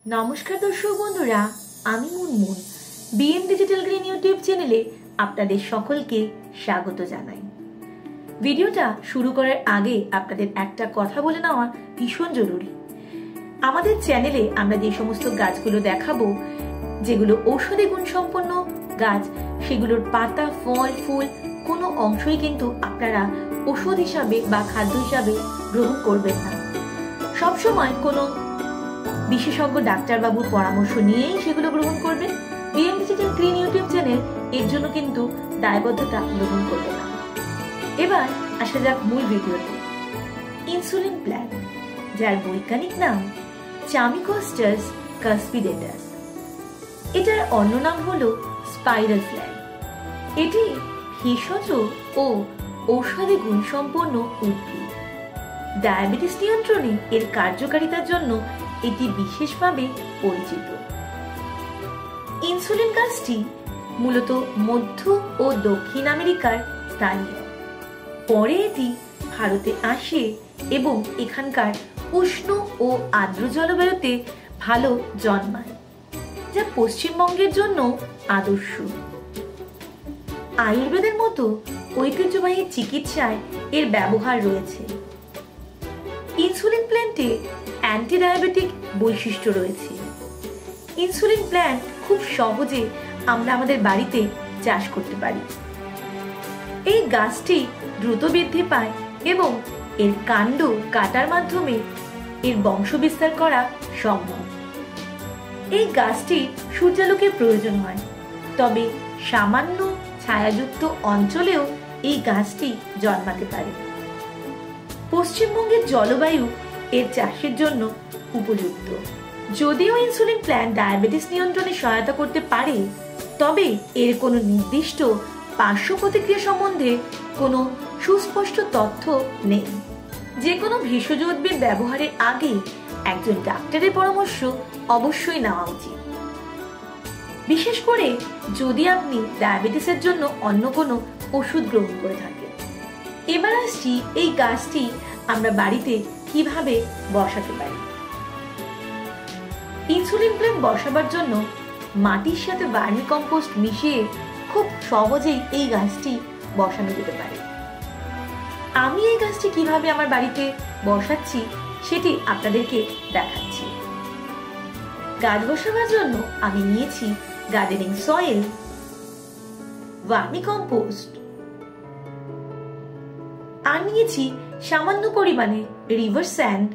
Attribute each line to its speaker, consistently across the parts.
Speaker 1: নমস্কার দর্শক বন্ধুরা, আমি Munmun BM digital green YouTube চ্যানেলে আপনাদের সকলকে স্বাগত জানাই। ভিডিওটা শুরু করার আগে আপনাদের একটা কথা বলে নেওয়া ভীষণ জরুরি। আমাদের চ্যানেলে আমরা যে সমস্ত গাছগুলো দেখাবো, যেগুলো ঔষধি গুণসম্পন্ন গাছ, সেগুলোর পাতা, ফল, ফুল কোনো অংশই কিন্তু আপনারা ওষুধ হিসাবে বা খাদ্য হিসাবে গ্রহণ করবেন না। সবসময় কোনো বিশেষজ্ঞ ডাক্তারবাবুর পরামর্শ নিয়েই সেগুলো গ্রহণ করবেন। BM digital green YouTube channel এর জন্য কিন্তু দায়বদ্ধতা গ্রহণ করবে না। এবার আসা যাক মূল ভিডিওতে। ইনসুলিন প্ল্যান্ট, যার বৈজ্ঞানিক নাম চামিকোস্টাস কাসপিডেটাস, এটার অন্য নাম হলো স্পাইরাল ফ্ল্যাগ। এটি ভেষজ ও ঔষধি গুণসম্পন্ন উদ্ভিদ। ডায়াবেটিস নিয়ন্ত্রণে এর কার্যকারিতার জন্য এটি বিশেষভাবে পরিচিত। ইনসুলিন গাছটি মূলত মধ্য ও দক্ষিণ আমেরিকার স্থানীয়। পরে এটি ভারতে আসে এবং এখানকার উষ্ণ ও আর্দ্র জলবায়ুতে ভালো জন্মায়, যা পশ্চিমবঙ্গের জন্য আদর্শ। আয়ুর্বেদের মতো ঐতিহ্যবাহী চিকিৎসায় এর ব্যবহার রয়েছে। ইনসুলিন প্ল্যান্টে অ্যান্টি ডায়াবেটিক বৈশিষ্ট্য রয়েছে। ইনসুলিন প্ল্যান্ট খুব সহজে আমরা আমাদের বাড়িতে চাষ করতে পারি। এই গাছটি দ্রুত বৃদ্ধি পায় এবং এর কাণ্ড কাটার মাধ্যমে এর বংশবিস্তার করা সম্ভব। এই গাছটির সূর্যালোকের প্রয়োজন হয়, তবে সামান্য ছায়াযুক্ত অঞ্চলেও এই গাছটি জন্মাতে পারে। পশ্চিমবঙ্গের জলবায়ু এর চাষের জন্য উপযুক্ত। যদিও ইনসুলিন প্ল্যান্ট ডায়াবেটিস নিয়ন্ত্রণে সহায়তা করতে পারে, তবে এর কোনো নির্দিষ্ট পার্শ্ব প্রতিক্রিয়া সম্বন্ধে কোনো সুস্পষ্ট তথ্য নেই। যে কোনো ভেষজ উদ্ভিদ ব্যবহারের আগে একজন ডাক্তারের পরামর্শ অবশ্যই নেওয়া উচিত, বিশেষ করে যদি আপনি ডায়াবেটিসের জন্য অন্য কোনো ওষুধ গ্রহণ করে থাকেন। এবার আসছি এই গাছটি আমরা বাড়িতে কিভাবে বসাতে পারি। ইনসুলিন প্ল্যান্ট বসাবার জন্য মাটির সাথে ভার্মি কম্পোস্ট মিশিয়ে খুব সহজেই এই গাছটি বসানো যেতে পারে। আমি এই গাছটি কিভাবে আমার বাড়িতে বসাচ্ছি সেটি আপনাদেরকে দেখাচ্ছি। গাছ বসাবার জন্য আমি নিয়েছি গার্ডেনিং সয়েল, ভার্মি কম্পোস্ট, আর নিয়েছি সামান্য পরিমাণে রিভার স্যান্ড,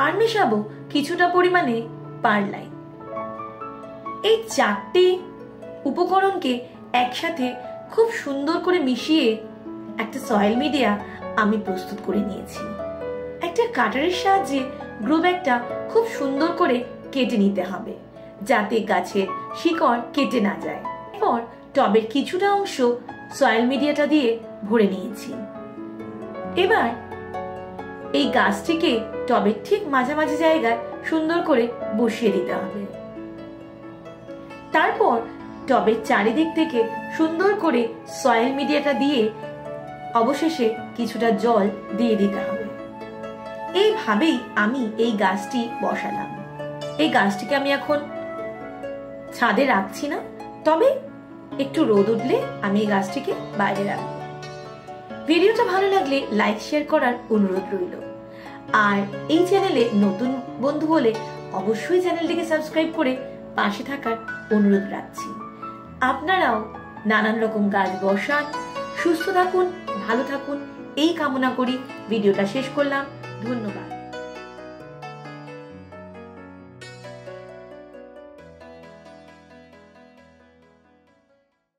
Speaker 1: আর মেশাবো কিছুটা পরিমাণে পারলাইন। এই চারটি উপকরণকে একসাথে খুব সুন্দর করে মিশিয়ে একটা সয়েল মিডিয়া আমি প্রস্তুত করে নিয়েছি। একটা কাটারের সাহায্যে গ্রো ব্যাগটা খুব সুন্দর করে কেটে নিতে হবে, যাতে গাছের শিকড় কেটে না যায়। এরপর টবের কিছুটা অংশ সয়েল মিডিয়াটা দিয়ে ভরে নিয়েছি। এবার এই গাছটিকে টবের ঠিক মাঝামাঝি জায়গায় সুন্দর করে বসিয়ে দিতে হবে। তারপর টবের চারিদিক থেকে সুন্দর করে সয়েল মিডিয়াটা দিয়ে অবশেষে কিছুটা জল দিয়ে দিতে হবে। এইভাবেই আমি এই গাছটি বসালাম। এই গাছটিকে আমি এখন ছাদে রাখছি না, তবে একটু রোদ উঠলে আমি এই গাছটিকে বাইরে রাখবো। ভিডিওটা ভালো লাগলে লাইক শেয়ার করার অনুরোধ রইল। আর এই চ্যানেলে নতুন বন্ধু হলে অবশ্যই চ্যানেলটিকে সাবস্ক্রাইব করে পাশে থাকার অনুরোধ রাখছি। আপনারাও নানান রকম গাছ বসান, সুস্থ থাকুন, ভালো থাকুন, এই কামনা করি ভিডিওটা শেষ করলাম। ধন্যবাদ।